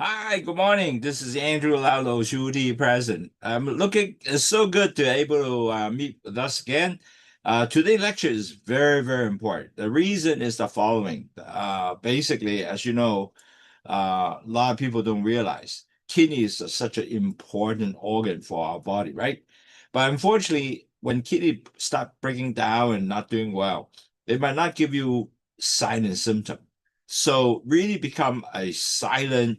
Hi, good morning. This is Andrew Lalo, Shooty present. It's so good to able to meet with us again. Today's lecture is very, very important. The reason is the following. Basically, as you know, a lot of people don't realize kidneys are such an important organ for our body, right? But unfortunately, when kidney start breaking down and not doing well, they might not give you sign and symptom. So really become a silent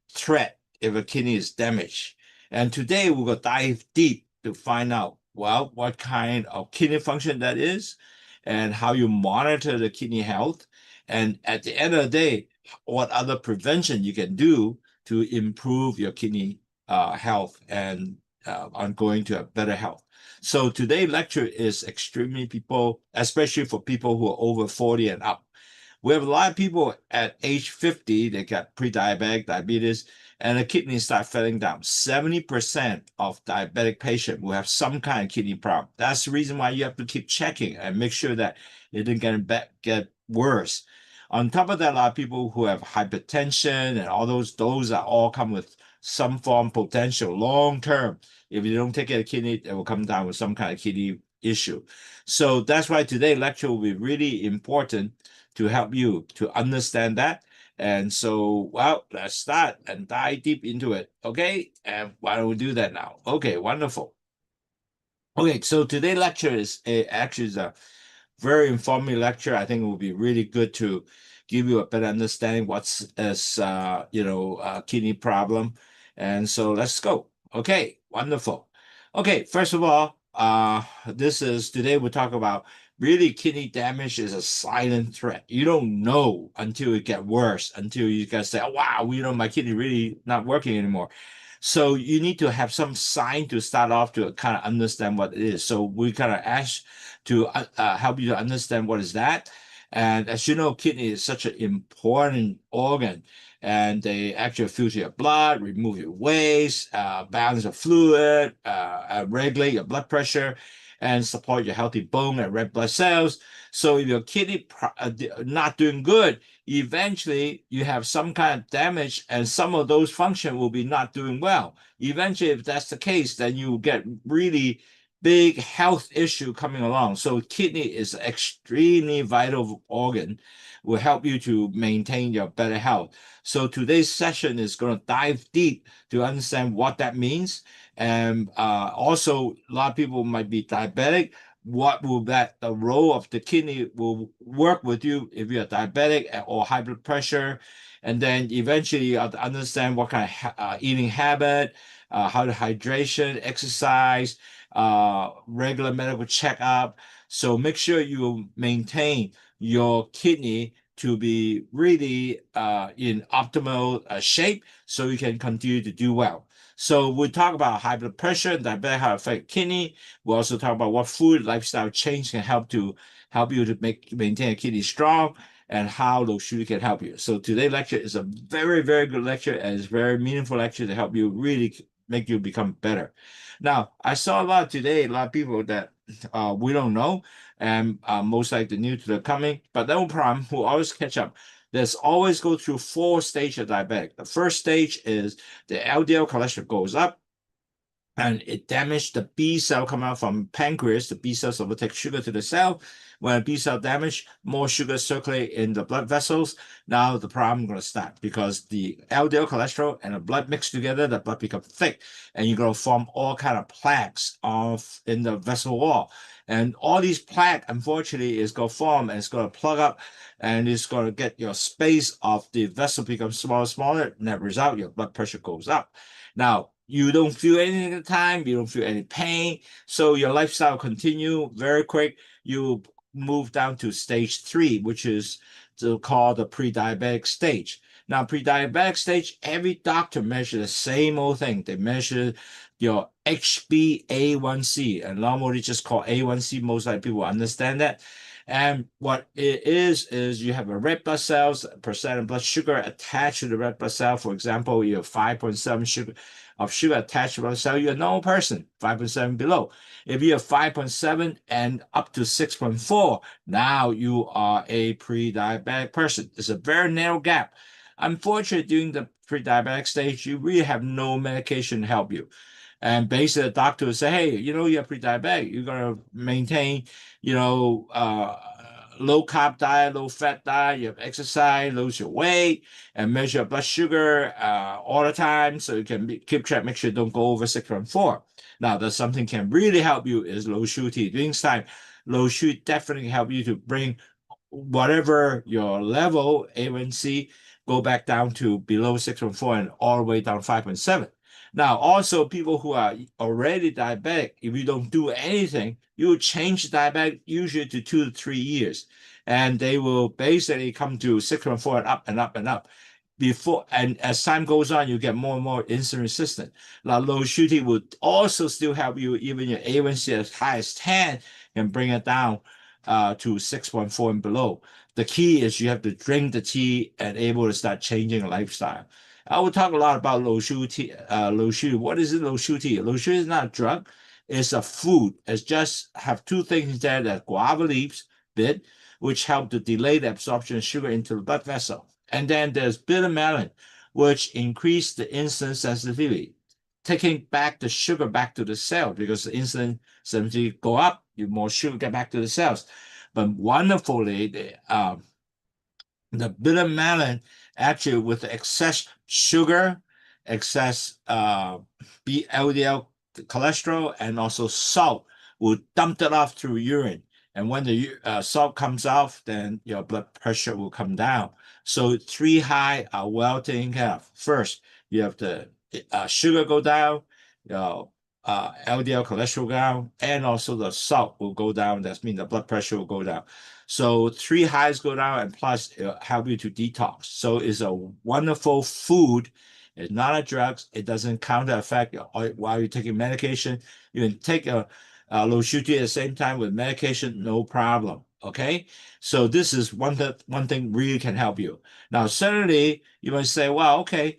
threat if a kidney is damaged. And today we will dive deep to find out, well, what kind of kidney function that is and how you monitor the kidney health. And at the end of the day, what other prevention you can do to improve your kidney health and on going to a better health. So today's lecture is extremely people, especially for people who are over 40 and up. We have a lot of people at age 50, they got pre-diabetic diabetes, and the kidneys start failing down. 70% of diabetic patients will have some kind of kidney problem. That's the reason why you have to keep checking and make sure that it didn't get worse. On top of that, a lot of people who have hypertension and all those are all come with some form potential long term. If you don't take care of the kidney, it will come down with some kind of kidney issue. So that's why today's lecture will be really important to help you to understand that. And so, well, let's start and dive deep into it. Okay. And why don't we do that now? Okay, wonderful. Okay, so today's lecture actually is a very informative lecture. I think it will be really good to give you a better understanding what's as kidney problem. And so let's go. Okay, wonderful. Okay, first of all, this is today we talk about really kidney damage is a silent threat. You don't know until it get worse, until you guys say, oh, wow, my kidney really not working anymore. So you need to have some sign to start off to kind of understand what it is. So we kind of ask to help you to understand what is that. And as you know, kidney is such an important organ, and they actually filter your blood, remove your waste, balance the fluid, regulate your blood pressure, and support your healthy bone and red blood cells. So if your kidney not doing good, eventually you have some kind of damage and some of those function will be not doing well. Eventually, if that's the case, then you get really big health issue coming along. So kidney is extremely vital organ, will help you to maintain your better health. So today's session is going to dive deep to understand what that means. And also, a lot of people might be diabetic. What will the role of the kidney will work with you if you're diabetic or high blood pressure. And then eventually you have to understand what kind of eating habit, how to hydration, exercise, regular medical checkup. So make sure you maintain your kidney to be really in optimal shape so you can continue to do well. So we talk about high blood pressure and diabetic, how it affect kidney. We also talk about what food lifestyle change can help you to maintain a kidney strong and how those sugar can help you. So today's lecture is a very, very good lecture and it's very meaningful lecture to help you really make you become better. Now, I saw a lot of people that we don't know, and most likely new to the coming, but no problem, who always catch up. There's always go through four stages of diabetic. The first stage is the LDL cholesterol goes up, and it damaged the B cell coming out from pancreas. The B cells will take sugar to the cell. When a B cell damage, more sugar circulate in the blood vessels. Now the problem going to start because the LDL cholesterol and the blood mix together, the blood become thick, and you're going to form all kind of plaques in the vessel wall. And all these plaque, unfortunately, is going to form and it's going to plug up and it's going to get your space of the vessel become smaller, smaller. And that result, your blood pressure goes up. Now, you don't feel anything at the time, you don't feel any pain, so your lifestyle continue very quick. You move down to stage 3, which is called the pre-diabetic stage. Now, pre-diabetic stage, every doctor measures the same old thing. They measure your HbA1c, and normally just call A1c. Most likely people understand that. And what it is you have a red blood cells, percent of blood sugar attached to the red blood cell. For example, you have 5.7 sugar attached to the blood cell, you're a normal person, 5.7 below. If you have 5.7 and up to 6.4, now you are a pre-diabetic person. It's a very narrow gap. Unfortunately, during the pre-diabetic stage, you really have no medication to help you. And basically, the doctor will say, hey, you're pre-diabetic. You're going to maintain, low carb diet, low fat diet. You have exercise, lose your weight, and measure blood sugar all the time so you can keep track, make sure you don't go over 6.4. Now, there's something can really help you is low sugar tea. During this time, low sugar definitely help you to bring whatever your level A1C go back down to below 6.4 and all the way down 5.7. Now, also people who are already diabetic, if you don't do anything, you will change diabetic usually to 2 to 3 years, and they will basically come to 6.4 and up and up and up. Before and as time goes on, you get more and more insulin resistant. Now, low sugar would also still help you, even your A1C as high as 10 can bring it down to 6.4 and below. The key is you have to drink the tea and able to start changing a lifestyle. I will talk a lot about low sugar tea. Low sugar. What is it? Low sugar tea. Low sugar is not a drug. It's a food. It's just have two things there: that guava leaves bit, which help to delay the absorption of sugar into the blood vessel, and then there's bitter melon, which increase the insulin sensitivity, taking back the sugar back to the cell because the insulin sensitivity go up, you more sugar get back to the cells. But wonderfully, the bitter melon actually with excess sugar, excess LDL cholesterol, and also salt will dump it off through urine. And when the salt comes off, then your blood pressure will come down. So three high are well taken care of. First, you have the sugar go down, your LDL cholesterol go down, and also the salt will go down. That means the blood pressure will go down. So three highs go down, and plus it'll help you to detox. So it's a wonderful food. It's not a drug. It doesn't counter effect while you're taking medication. You can take a low sugar at the same time with medication, no problem. Okay, so this is one thing really can help you. Now, certainly you might say, well, okay,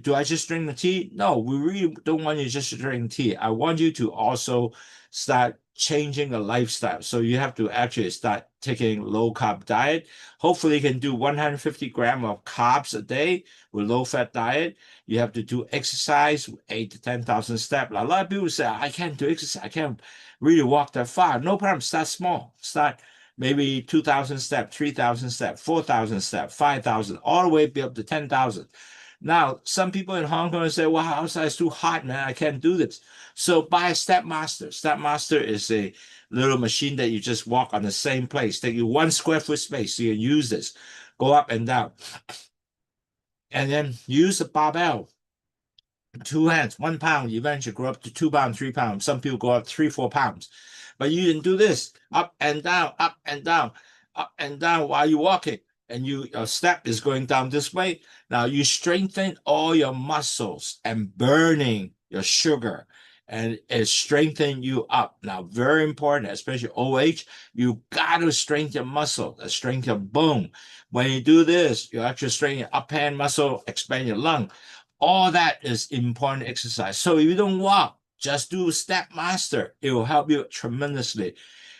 do I just drink the tea? No, we really don't want you just to drink tea. I want you to also start changing the lifestyle. So you have to actually start taking low carb diet. Hopefully you can do 150 grams of carbs a day with low fat diet. You have to do exercise, 8 to 10,000 steps. A lot of people say, I can't do exercise. I can't really walk that far. No problem. Start small. Start maybe 2,000 steps, 3,000 steps, 4,000 steps, 5,000, all the way up to 10,000. Now, some people in Hong Kong say, well, outside is too hot, man. I can't do this. So buy a Stepmaster. Stepmaster is a little machine that you just walk on the same place. Take you 1 square foot space. So you can use this. Go up and down. And then use the barbell. 2 hands, 1 pound. You eventually grow up to 2 pounds, 3 pounds. Some people go up 3, 4 pounds. But you can do this up and down, up and down, up and down while you're walking. And your step is going down this way. Now you strengthen all your muscles and burning your sugar, and it strengthen you up. Now, very important, especially OH, you got to strengthen your muscle, strengthen your bone. When you do this, you actually strengthen your up hand muscle, expand your lung. All that is important exercise. So if you don't walk, just do Stepmaster. It will help you tremendously.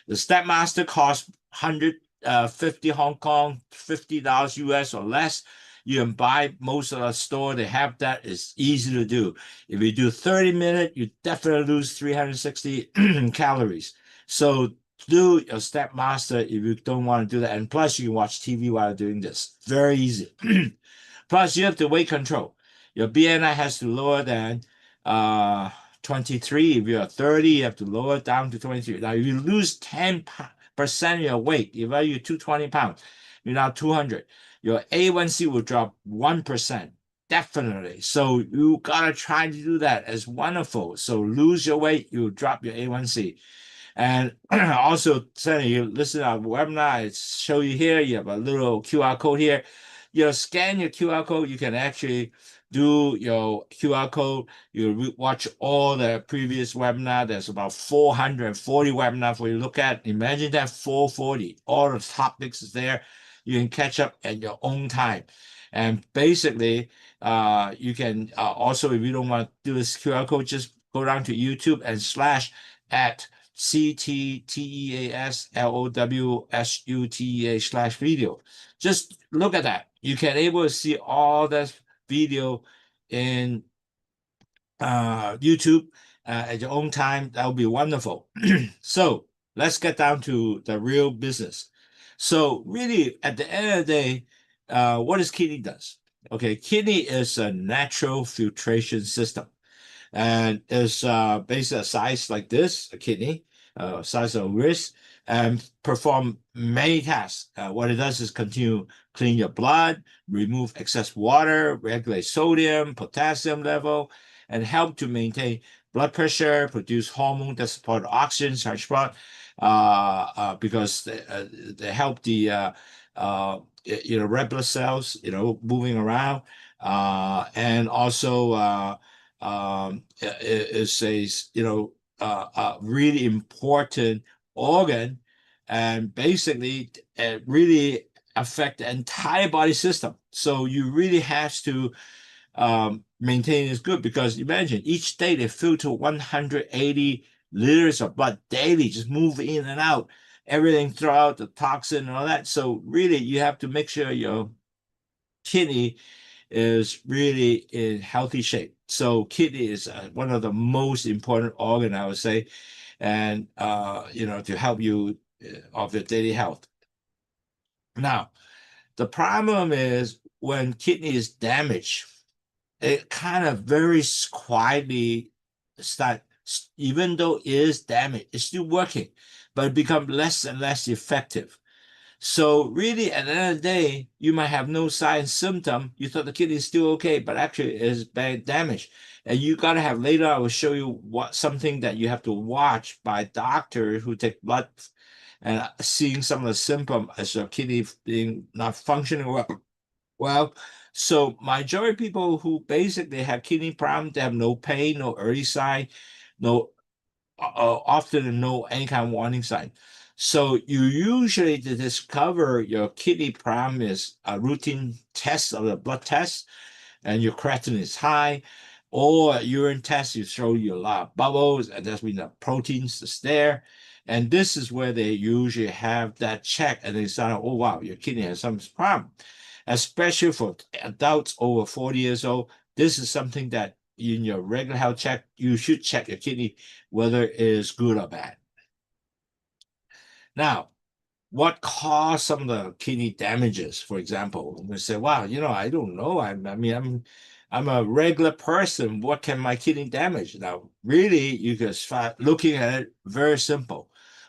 The Stepmaster costs 150 Hong Kong, $50 US or less. You can buy most of the store. They have that. It's easy to do. If you do 30 minutes, you definitely lose 360 calories. So do your Stepmaster if you don't want to do that. And plus, you can watch TV while doing this. Very easy. Plus, you have the weight control. Your BMI has to lower than 23. If you're 30, you have to lower it down to 23. Now, if you lose 10% of your weight, if you're 220 pounds, you're now 200. Your A1C will drop 1%. Definitely. So you gotta try to do that. It's wonderful. So lose your weight, you drop your A1C. And also, Sunny, you listen to our webinar, I show you here, you have a little QR code here. You scan your QR code, you can actually do your QR code. You watch all the previous webinar. There's about 440 webinars for you to look at. Imagine that 440, all the topics is there. You can catch up at your own time. And basically, you can also, if you don't want to do this QR code, just go down to YouTube and slash at CTTEASLOWSUTA /video. Just look at that. You can able to see all the video in YouTube at your own time, that would be wonderful. So let's get down to the real business. So really, at the end of the day, what does kidney does? Okay, kidney is a natural filtration system, and it's basically a size like this, a kidney, size of a wrist, and perform many tasks. What it does is continue clean your blood, remove excess water, regulate sodium, potassium level, and help to maintain blood pressure, produce hormone that support oxygen transport, because they help the red blood cells, moving around, and also is a a really important organ, and basically really affect the entire body system. So you really have to maintain is good, because imagine each day they filter 180 liters of blood daily, just move in and out, everything throughout the toxin and all that. So really, you have to make sure your kidney is really in healthy shape. So kidney is one of the most important organ, I would say, and to help you of your daily health. Now, the problem is when kidney is damaged, it kind of very quietly start, even though it is damaged, it's still working, but it becomes less and less effective. So really, at the end of the day, you might have no sign symptom. You thought the kidney is still okay, but actually it's bad damage. And you gotta have later. I will show you what something that you have to watch by doctor who take blood and seeing some of the symptoms as your kidney being not functioning well. Well, so majority of people who basically have kidney problem, they have no pain, no early sign, no often no any kind of warning sign. So you usually to discover your kidney problem is a routine test of the blood test, and your creatinine is high, or urine test, you show you a lot of bubbles, and that's when the proteins is there. And this is where they usually have that check, and they say, oh wow, your kidney has some problem. Especially for adults over 40 years old, this is something that in your regular health check, you should check your kidney whether it is good or bad. Now, what caused some of the kidney damages, for example? We say, wow, I don't know. I'm a regular person. What can my kidney damage? Now, really, you can start looking at it very simple.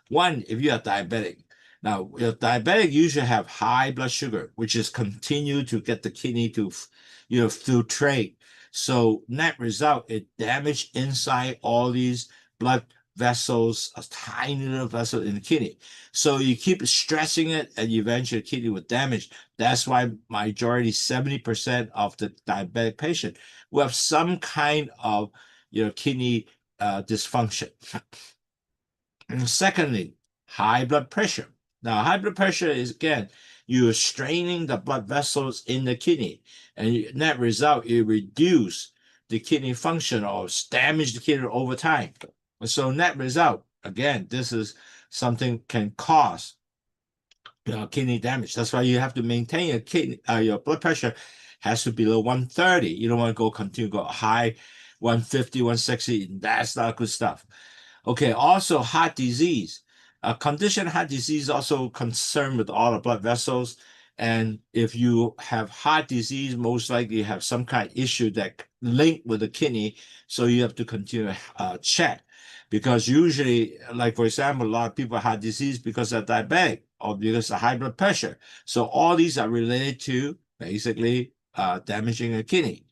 One, if you are diabetic. Now, your diabetic usually have high blood sugar, which is continue to get the kidney to, filtrate. So net result, it damage inside all these blood vessels, a tiny little vessel in the kidney. So you keep stressing it, and eventually the kidney will damage. That's why majority, 70% of the diabetic patient will have some kind of kidney dysfunction. And secondly, high blood pressure. Now, high blood pressure is, again, you're straining the blood vessels in the kidney, and net result, it reduce the kidney function or damage the kidney over time. So net result, again, this is something can cause kidney damage. That's why you have to maintain your kidney, your blood pressure has to be below 130. You don't want to continue to go high, 150, 160. That's not good stuff. Okay, also heart disease. Condition heart disease also concerned with all the blood vessels. And if you have heart disease, most likely you have some kind of issue that linked with the kidney. So you have to continue check. Because usually, like for example, a lot of people have heart disease because they're diabetic or because of high blood pressure. So all these are related to basically damaging the kidney.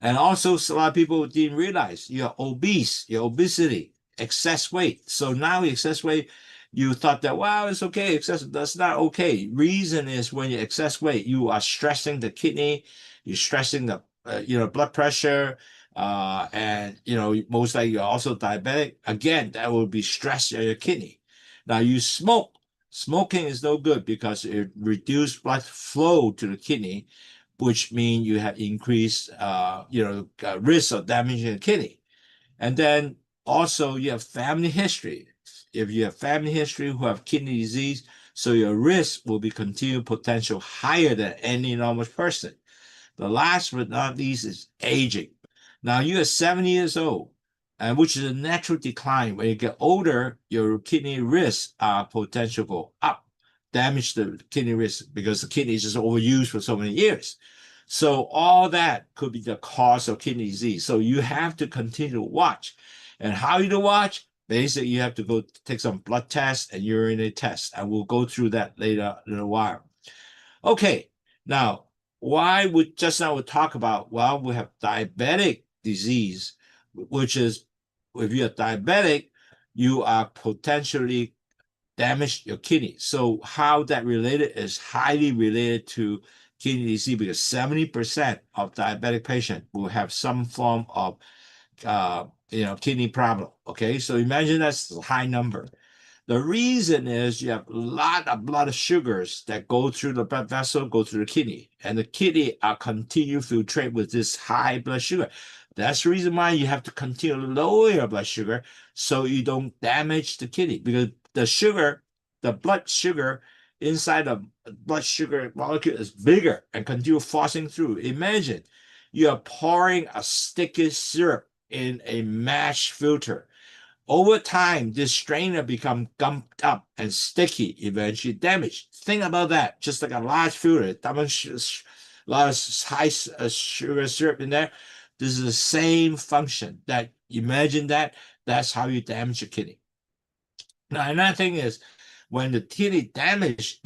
And also, a lot of people didn't realize you're obese, your obesity, excess weight. So now excess weight, you thought that, wow, it's okay. Excess, that's not okay. Reason is when you excess weight, you are stressing the kidney, you're stressing the blood pressure, and most likely you're also diabetic. Again, that will be stress on your kidney. Now you smoke. Smoking is no good because it reduces blood flow to the kidney, which means you have increased, risk of damaging the kidney. And then also you have family history. If you have family history who have kidney disease, so your risk will be continued potential higher than any normal person. The last but not least is aging. Now you are 70 years old, and which is a natural decline. When you get older, your kidney risks are potential go up, damage the kidney risk because the kidney is just overused for so many years. So all that could be the cause of kidney disease. So you have to continue to watch. And how you to watch? Basically, you have to go take some blood tests and urinary tests. And we'll go through that later in a while. Okay, now why would just now we talk about, well, we have diabetic disease, which is if you're diabetic, you are potentially damaged your kidney. So how that related is highly related to kidney disease because 70% of diabetic patients will have some form of kidney problem. Okay, so imagine that's a high number. The reason is you have a lot of blood sugars that go through the blood vessel, go through the kidney, and the kidney are continue to filtrate with this high blood sugar. That's the reason why you have to continue to lower your blood sugar so you don't damage the kidney because the sugar, the blood sugar inside the blood sugar molecule is bigger and continue forcing through. Imagine you are pouring a sticky syrup in a mash filter. Over time, this strainer become gummed up and sticky, eventually damaged. Think about that. Just like a large filter, a lot of high sugar syrup in there. This is the same function. That imagine that. That's how you damage your kidney. Now, another thing is when the kidney damage,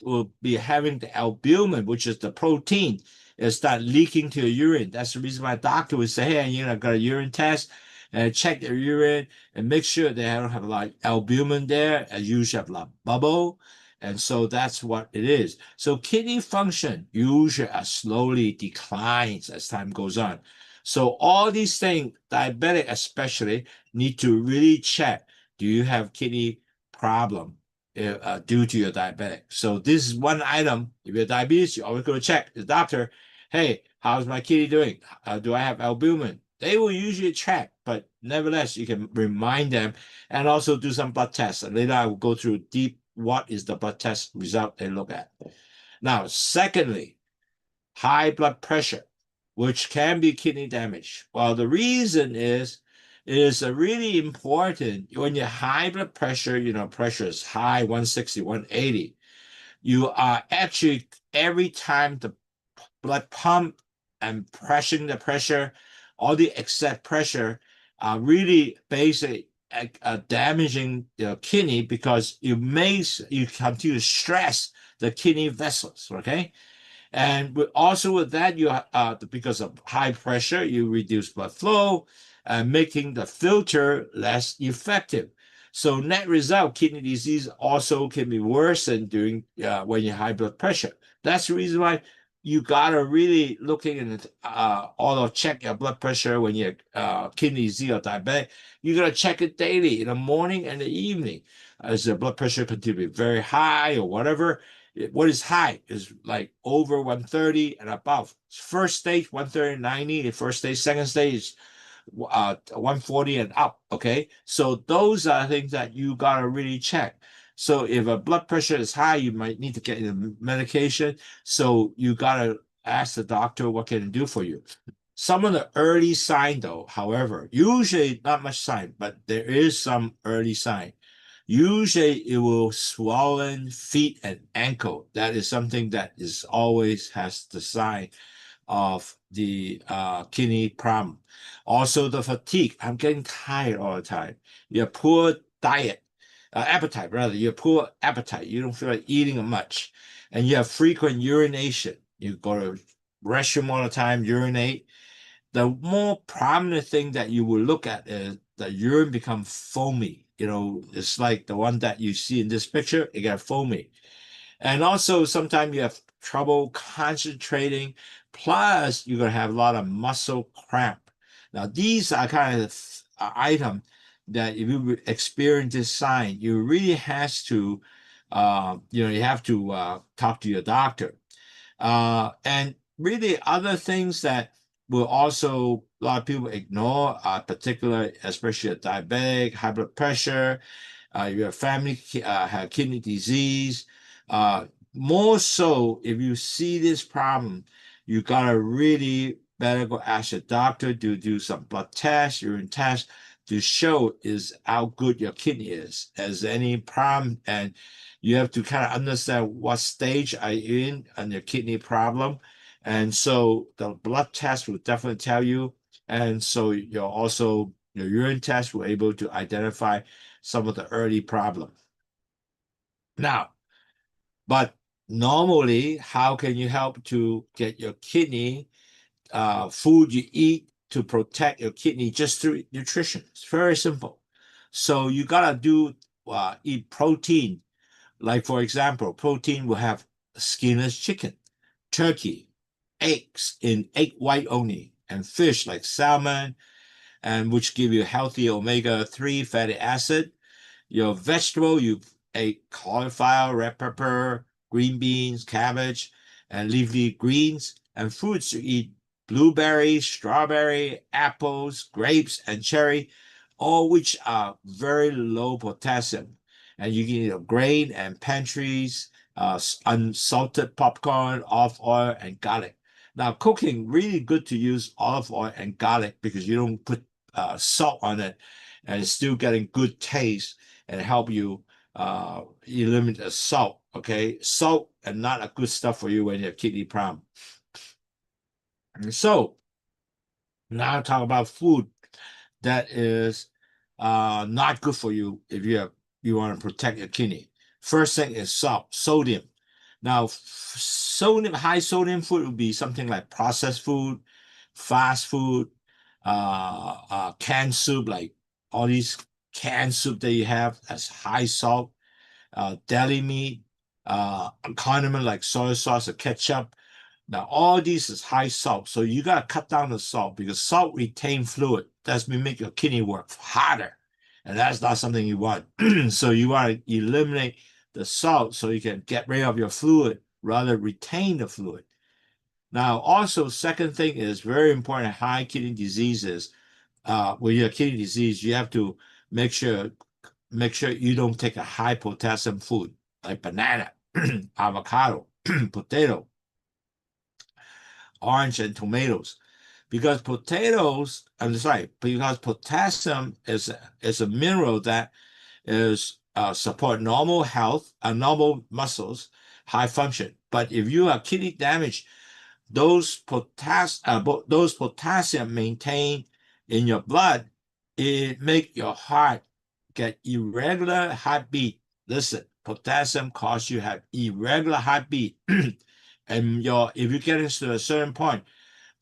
will be having the albumin, which is the protein, it start leaking to your urine. That's the reason why doctor would say, hey, got a urine test and check your urine and make sure they don't have a lot of albumin there and usually have a lot of bubble. And so that's what it is. So kidney function usually slowly declines as time goes on. So all these things, diabetic especially, need to really check. Do you have kidney problem due to your diabetic? So this is one item. If you're diabetes, you always go to check the doctor. Hey, how's my kidney doing? Do I have albumin? They will usually check, but nevertheless, you can remind them and also do some blood tests. And later I will go through deep what is the blood test result they look at. Now, secondly, high blood pressure, which can be kidney damage. Well, the reason is it is really important when you high blood pressure, pressure is high, 160, 180. You are actually, every time the blood pump and pressing the pressure, all the excess pressure are really basically damaging the kidney because you continue to stress the kidney vessels, okay? And also with that, you because of high pressure, you reduce blood flow, making the filter less effective. So net result, kidney disease also can be worsened during when you high blood pressure. That's the reason why you gotta really looking at or check your blood pressure when you're kidney disease or diabetic. You gotta check it daily in the morning and the evening. As the blood pressure continue to be very high or whatever, what is high is like over 130 and above. First stage 130, 90. First stage, second stage 140 and up. Okay, so those are things that you gotta really check. So if a blood pressure is high, you might need to get the medication. So you gotta ask the doctor what can it do for you. Some of the early sign, though, however, usually not much sign, but there is some early sign. Usually it will swollen feet and ankle. That is something that is always has the sign of the kidney problem. Also the fatigue. I'm getting tired all the time. Your poor diet, appetite rather. Your poor appetite. You don't feel like eating much. And you have frequent urination. You go to restroom all the time, urinate. The more prominent thing that you will look at is the urine become foamy. It's like the one that you see in this picture, it got foamy. And also sometimes you have trouble concentrating, plus you're going to have a lot of muscle cramp. Now, these are kind of items that if you experience this sign, you really has to, you have to talk to your doctor. And really other things that will also a lot of people ignore, particularly especially a diabetic, high blood pressure, your family have kidney disease. More so, if you see this problem, you gotta really better go ask your doctor to do some blood tests, urine tests to show is how good your kidney is. Has any problem, and you have to kind of understand what stage are you in on your kidney problem. And so the blood test will definitely tell you. And so you're also your urine test will able to identify some of the early problem. Now, but normally, how can you help to get your kidney food you eat to protect your kidney just through nutrition? It's very simple. So you gotta do eat protein. Like for example, protein will have skinless chicken, turkey, eggs in egg white only, and fish like salmon, and which give you healthy omega-3 fatty acid. Your vegetable, you ate cauliflower, red pepper, green beans, cabbage, and leafy greens. And fruits, you eat blueberries, strawberry, apples, grapes, and cherry, all which are very low potassium. And you can eat a grain and pantries, unsalted popcorn, olive oil, and garlic. Now, cooking, really good to use olive oil and garlic because you don't put salt on it and it's still getting good taste and help you eliminate the salt. Okay, salt and not a good stuff for you when you have kidney problem. And so now talk about food that is not good for you if you want to protect your kidney. First thing is salt, sodium. Now, sodium, high sodium food would be something like processed food, fast food, canned soup, like all these canned soup that you have that's high salt, deli meat, condiment like soy sauce or ketchup. Now, all these is high salt, so you gotta cut down the salt because salt retain fluid. That's may make your kidney work harder, and that's not something you want. So you want to eliminate the salt so you can get rid of your fluid rather retain the fluid. Now, also, second thing is very important. High kidney diseases. When you have kidney disease, you have to make sure you don't take a high potassium food like banana, avocado, potato, orange, and tomatoes. Because because potassium is a mineral that is support normal health and normal muscles, high function. But if you have kidney damage, those potassium maintained in your blood, it make your heart get irregular heartbeat. Listen, potassium causes you have irregular heartbeat, and if you get into a certain point,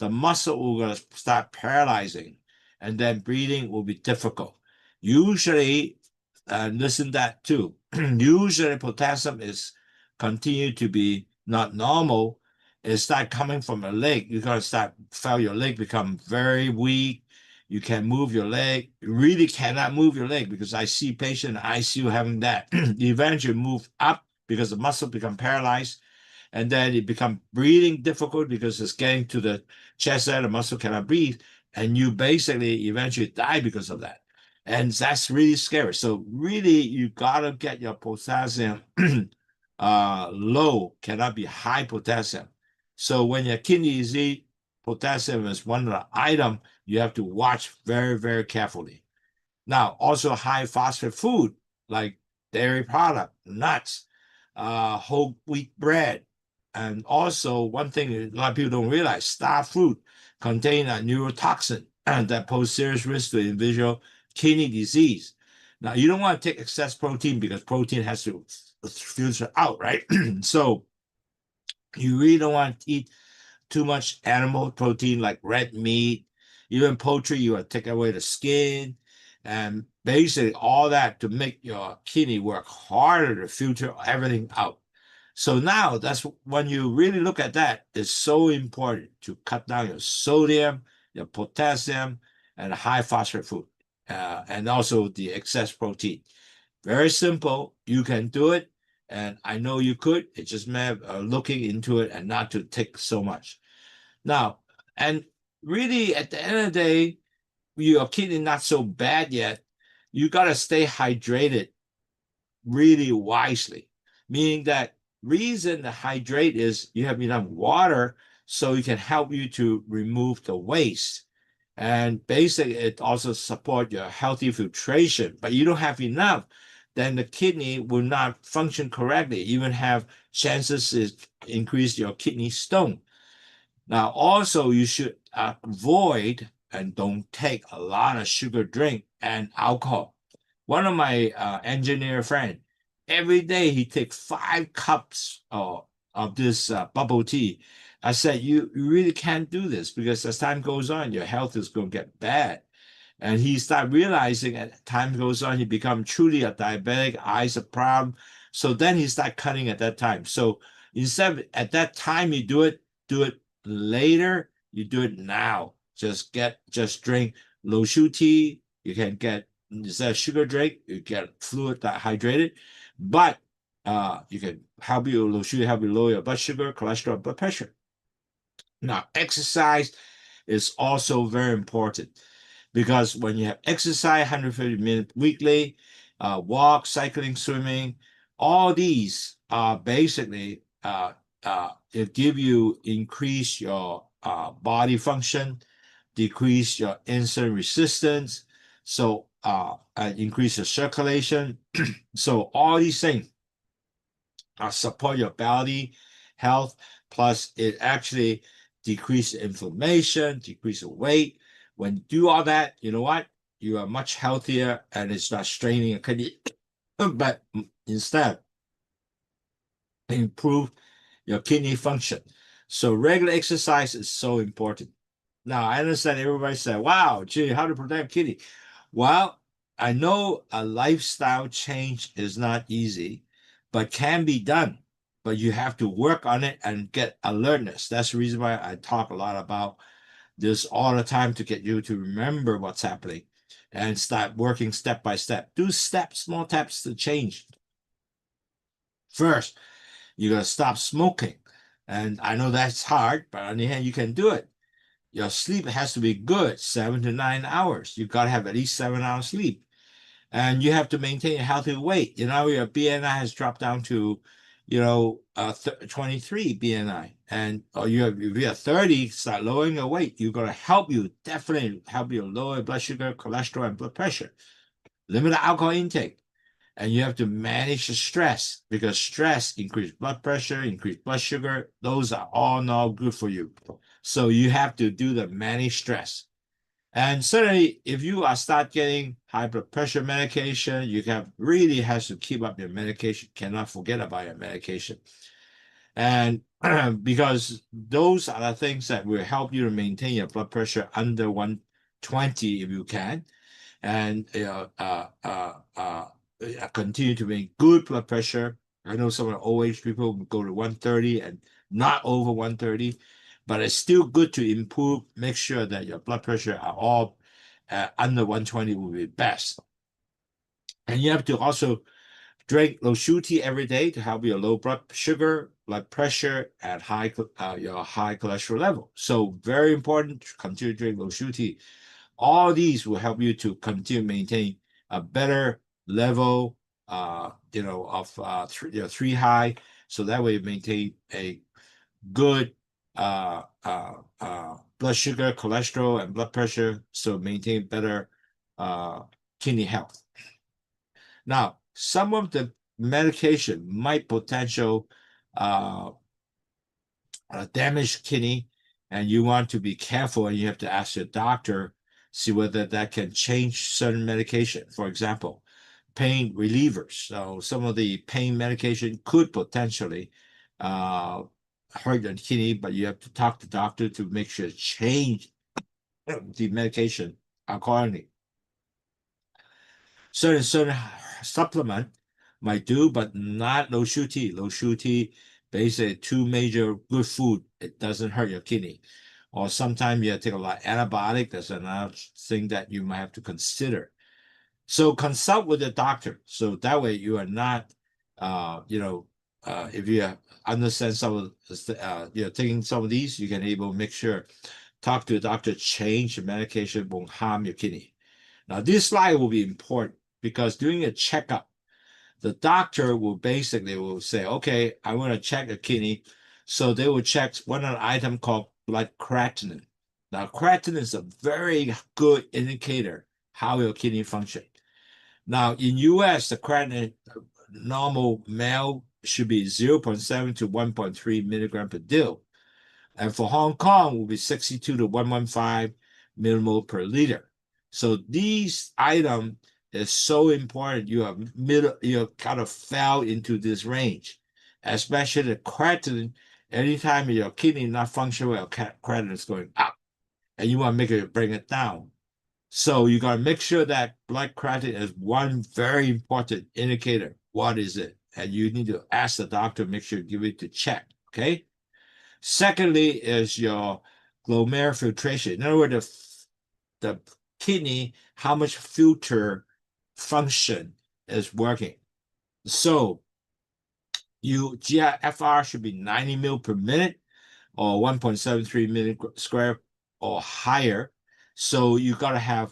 the muscle will start paralyzing, and then breathing will be difficult. Usually, listen that too. Usually, potassium is continue to be not normal. It start coming from the leg. You're gonna start feel your leg become very weak. You can move your leg. You really cannot move your leg because I see patients in ICU having that. Eventually move up because the muscle become paralyzed, and then it become breathing difficult because it's getting to the chest area, the muscle cannot breathe, and you basically eventually die because of that. And that's really scary. So really, you gotta get your potassium low, cannot be high potassium. So when your kidney disease, potassium is one of the item you have to watch very, very carefully. Now, also high phosphate food like dairy product, nuts, whole wheat bread. And also, one thing a lot of people don't realize, star fruit contain a neurotoxin that pose serious risk to individual kidney disease. Now, you don't want to take excess protein because protein has to filter out, right? So you really don't want to eat too much animal protein like red meat, even poultry. You want to take away the skin, and basically all that to make your kidney work harder to filter everything out. So now that's when you really look at that, it's so important to cut down your sodium, your potassium, and high phosphate food, and also the excess protein. Very simple. You can do it, and I know you could. It's just a matter of looking into it and not to take so much. Now, and really at the end of the day, your kidney not so bad yet. You gotta stay hydrated really wisely, meaning that reason to hydrate is you have enough water so it can help you to remove the waste. And basically, it also support your healthy filtration, but you don't have enough, then the kidney will not function correctly. You even have chances to increase your kidney stone. Now, also, you should avoid and don't take a lot of sugar drink and alcohol. One of my engineer friend, every day he take 5 cups of this bubble tea. I said, you really can't do this because as time goes on, your health is going to get bad. And he started realizing as time goes on, he become truly a diabetic, eyes a problem. So then he started cutting at that time. So instead of at that time you do it later, you do it now. Just drink low sugar tea. You can get instead of sugar drink, you get fluid that hydrated. But you can help you low sugar, help you lower your blood sugar, cholesterol, blood pressure. Now, exercise is also very important because when you have exercise 150 minutes weekly, walk, cycling, swimming, all these are basically it give you increase your body function, decrease your insulin resistance, so increase your circulation. So all these things support your body health. Plus, it actually decrease inflammation, decrease the weight. When you do all that, you know what? You are much healthier, and it's not straining a kidney, but instead improve your kidney function. So regular exercise is so important. Now, I understand everybody said, wow, gee, how to protect kidney? Well, I know a lifestyle change is not easy, but can be done. But you have to work on it and get alertness. That's the reason why I talk a lot about this all the time to get you to remember what's happening and start working step by step. Do steps, small steps to change. First, you gotta stop smoking. And I know that's hard, but on the hand, you can do it. Your sleep has to be good, 7 to 9 hours. You gotta have at least 7 hours sleep. And you have to maintain a healthy weight. You know, your BNI has dropped down to, 23 BNI. And if you're 30, start lowering your weight. You're gonna definitely help you lower blood sugar, cholesterol, and blood pressure. Limit the alcohol intake. And you have to manage the stress because stress increase blood pressure, increase blood sugar. Those are all not good for you. So you have to do the manage stress. And certainly, if you are start getting high blood pressure medication, you really has to keep up your medication. Cannot forget about your medication, and because those are the things that will help you to maintain your blood pressure under 120 if you can, and continue to maintain good blood pressure. I know some of the old age people go to 130 and not over 130, but it's still good to improve. Make sure that your blood pressure are all under 120 will be best. And you have to also drink low sugar tea every day to help your low blood sugar, blood pressure, and your high cholesterol level. So very important to continue to drink low sugar tea. All these will help you to continue to maintain a better level, of 3 high. So that way you maintain a good blood sugar, cholesterol, and blood pressure. So maintain better kidney health. Now, some of the medication might potential damage kidney, and you want to be careful, and you have to ask your doctor, see whether that can change certain medication. For example, pain relievers. So some of the pain medication could potentially hurt your kidney, but you have to talk to the doctor to make sure change the medication accordingly. Certain supplement might do, but not low sugar tea. Low sugar tea, basically two major good food. It doesn't hurt your kidney. Or sometimes you take a lot of antibiotic. That's another thing that you might have to consider. So consult with the doctor. So that way you are not, if you understand some of, taking some of these, you can able to make sure, talk to the doctor, change the medication, won't harm your kidney. Now, this slide will be important because during a checkup, the doctor will basically say, okay, I want to check the kidney. So they will check one item called blood creatinine. Now, creatinine is a very good indicator how your kidney function. Now, in US, the creatinine normal male should be 0.7 to 1.3 milligram per dil. And for Hong Kong, will be 62 to 115 millimole per liter. So these items is so important. You have kind of fell into this range, especially the creatinine. Anytime your kidney not functioning well, creatinine is going up, and you want to make it bring it down. So you got to make sure that blood creatinine is one very important indicator. What is it? And you need to ask the doctor, make sure you give it to check. Okay. Secondly, is your glomerular filtration. In other words, the kidney, how much filter function is working. So you GFR should be 90 mil per minute or 1.73 milligram square or higher. So you got to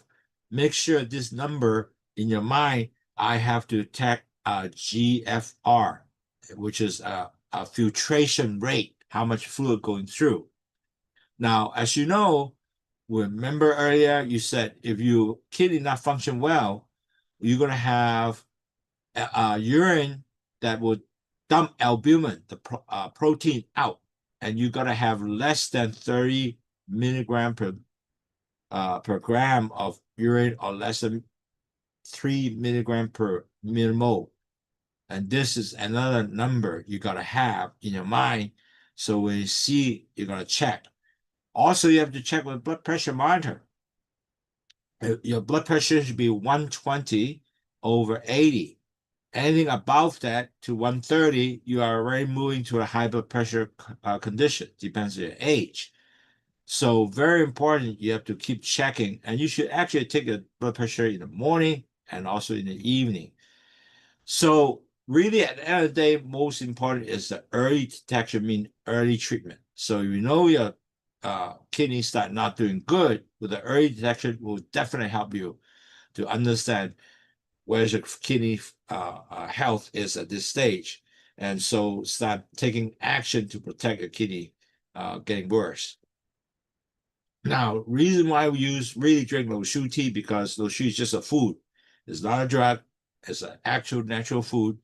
make sure this number in your mind. I have to take GFR, which is a filtration rate, how much fluid going through. Now, as you know, remember earlier you said if your kidney not function well, you're going to have urine that would dump albumin, the protein out, and you got to have less than 30 milligram per gram of urine or less than 3 milligram per millimole. And this is another number you got to have in your mind. So when you see, you're going to check. Also, you have to check with blood pressure monitor. Your blood pressure should be 120 over 80. Anything above that to 130, you are already moving to a high blood pressure condition, depends on your age. So very important, you have to keep checking, and you should actually take a blood pressure in the morning and also in the evening. So really at the end of the day, most important is the early detection, mean early treatment. So if you know your kidney start not doing good, with the early detection will definitely help you to understand where your kidney health is at this stage. And so start taking action to protect your kidney getting worse. Now, reason why we really drink Lo Shu tea, because Lo Shu is just a food. It's not a drug. It's an actual natural food.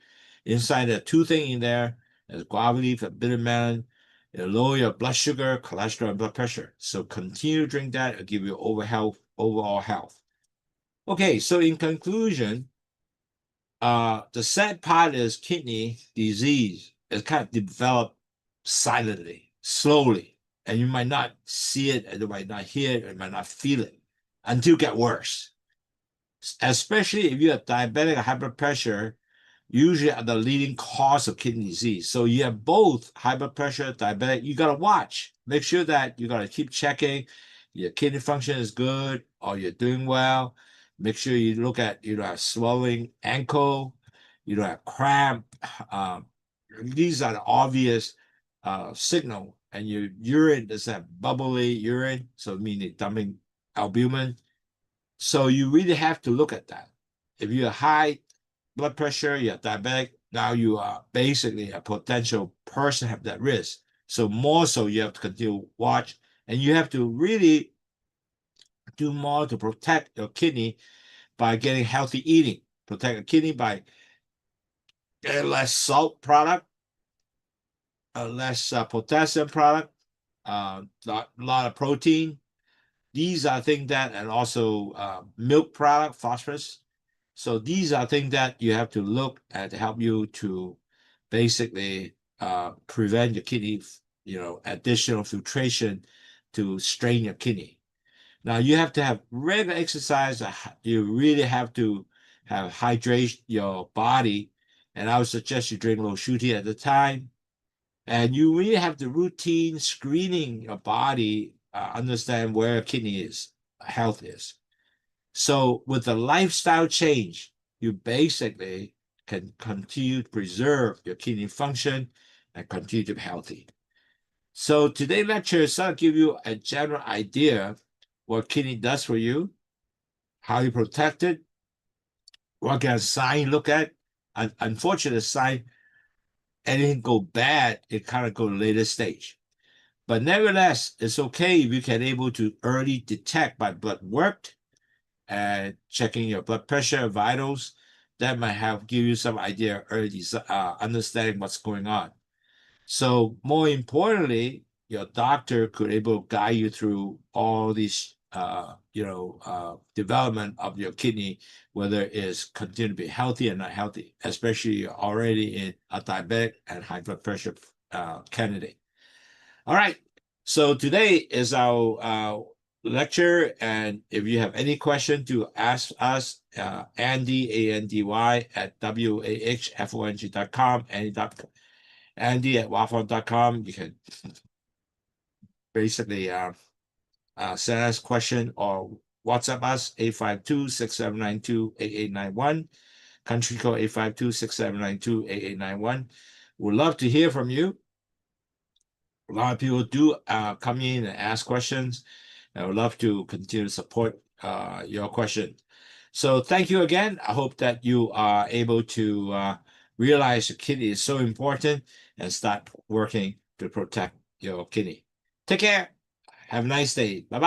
Inside there are two things in there. There's guava leaf and bitter melon. It'll lower your blood sugar, cholesterol, and blood pressure. So continue to drink that. It'll give you overall health. Okay, so in conclusion, the sad part is kidney disease is kind of developed silently, slowly, and you might not see it, and you might not hear it, and you might not feel it until it get worse. Especially if you have diabetic or high blood pressure, usually are the leading cause of kidney disease. So you have both high blood pressure, diabetic. You got to watch. Make sure that you got to keep checking. Your kidney function is good or you're doing well. Make sure you look at, you know, swelling ankle, you don't have cramp. These are the obvious signal. And your urine does have bubbly urine, so meaning dumping albumin. So you really have to look at that. If you're high blood pressure, you're diabetic, now you are basically a potential person have that risk. So more so you have to continue to watch, and you have to really do more to protect your kidney by getting healthy eating. Protect your kidney by getting less salt product, less potassium product, a lot of protein. These are things that, and also milk product, phosphorus. So these are things that you have to look at to help you to basically prevent your kidney, you know, additional filtration to strain your kidney. Now you have to have regular exercise. You really have to have hydrate your body, and I would suggest you drink Lo Shu tea at the time. And you really have the routine screening your body, understand where kidney is, health is. So with the lifestyle change, you basically can continue to preserve your kidney function and continue to be healthy. So today's lecture is to give you a general idea what kidney does for you, how you protect it, what kind of sign you look at. Unfortunate sign anything go bad, it kind of go later stage. But nevertheless, it's okay if you can able to early detect by blood work and checking your blood pressure, vitals. That might have give you some idea early understanding what's going on. So more importantly, your doctor could able to guide you through all these development of your kidney, whether it's continue to be healthy or not healthy, especially you're already in a diabetic and high blood pressure candidate. All right. So today is our lecture, and if you have any question to ask us, Andy, A-N-D-Y, at WAHFONG.com, Andy at waffle.com. You can basically send us question or WhatsApp us, 852-6792-8891, country code 852-6792-8891. We'd love to hear from you. A lot of people do come in and ask questions. I would love to continue to support your question. So thank you again. I hope that you are able to realize your kidney is so important and start working to protect your kidney. Take care. Have a nice day. Bye-bye.